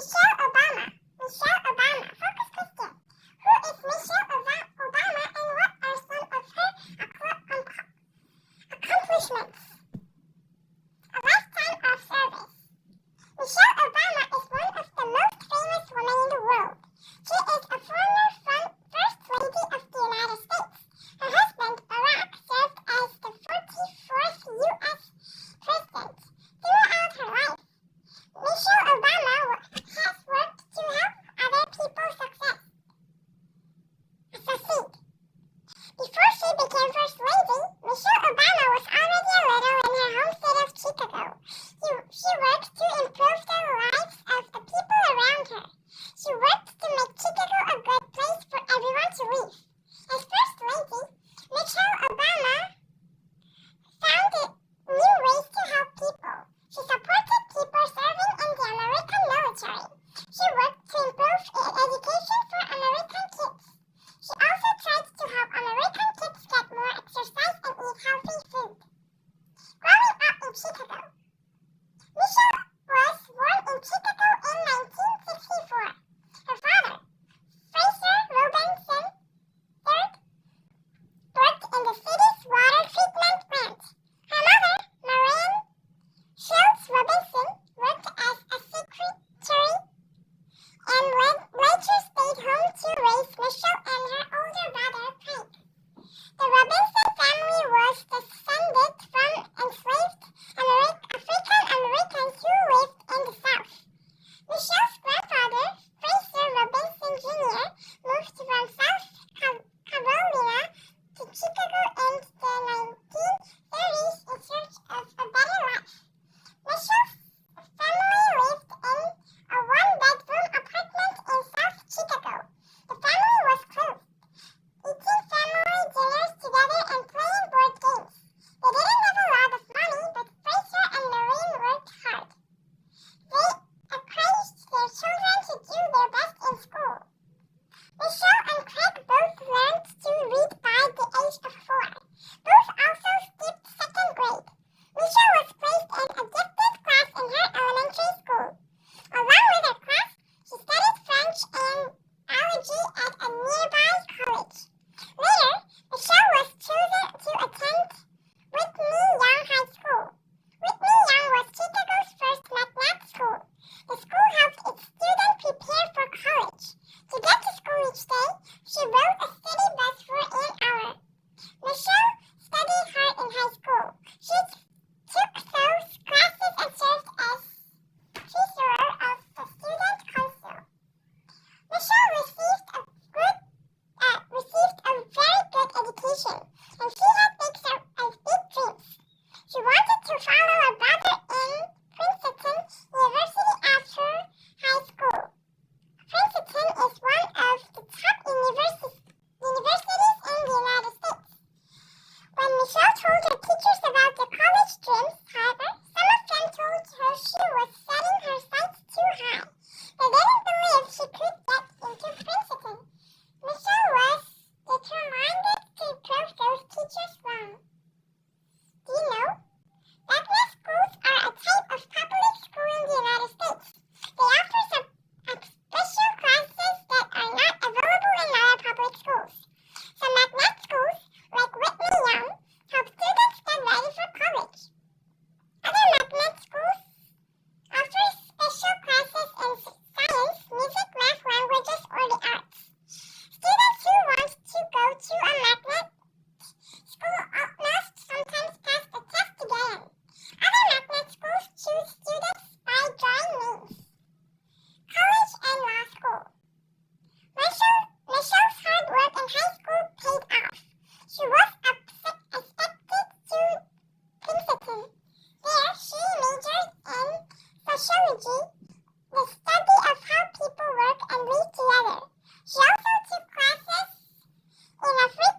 Michelle Obama. Michelle Obama. Focus question. Who is Michelle Obama and what are some of her accomplishments? A lifetime of service. Michelle Obama is one of the most famous women in the world. She is a former First Lady of the United States. Her husband, Barack, served as the 44th U.S. President throughout her life. Michelle Obama has worked to help other people succeed. Before she became First Lady, Michelle Obama was already a leader in her home state of Chicago. She worked to improve the lives of the people around her. She worked to make Chicago a good place for everyone to live. As First Lady, Michelle Obama found new ways to help people. She supported people serving in the American military. She worked to improve education for American kids. She also tried to help American kids get more exercise and eat healthy food. Growing up in Chicago, Michelle was born in Chicago in 1964. Her father, Fraser Robinson III, worked in the city's water treatment plant. Her mother, Marianne Schultz Robinson, worked as a secretary and later stayed home to raise Michelle and her older brother, Frank. The Robinson family was descended from enslaved African Americans who lived in the South. Michelle's grandfather, Fraser Robinson Jr., moved from South Carolina to Chicago in the 1930s in search of a better life. Michelle's family lived in a one-bedroom apartment in South Chicago. The family was close, eating family dinners together and playing board games. They didn't have a lot of money, but Fraser and Lorraine worked hard. They encouraged their children to do their best in school. Michelle and Craig both learned to read by the age of 4. Both also skipped 2nd grade. Michelle was placed in a gifted class in her elementary school. Along with her class, she studied French and biology at a nearby college. Later, Michelle was chosen to attend Whitney Young High School. Whitney Young was Chicago's first magnet school. The school helped its students prepare for college. To get to school each day, she rode a city bus for an hour. Michelle studied hard in high school. She took those classes and served as treasurer of the student council. Michelle received a very good education, and she had big dreams. She wanted to follow her brother in Princeton University after high school. Princeton is one of the top universities in the United States. When Michelle told her teachers about the college dreams, however, some of them told her she was setting her sights too high. They didn't believe she could get into Princeton. Michelle was determined to prove those teachers wrong. Do you know? Magnet schools are a type of public school in the United States. They offer some special classes that are not available in other public schools. Some magnet schools, like Whitney Young, help students get ready for college. Other magnet schools offer special classes in science, music, math, languages, or the arts. Students who want to go to a magnet school must sometimes pass the test to get in. Other magnet schools choose students by drawing names. College and law school. Michelle's hard work in high school paid off. She was accepted to Princeton. There, she majored in sociology, the study of how people work and live together. She also took classes in a free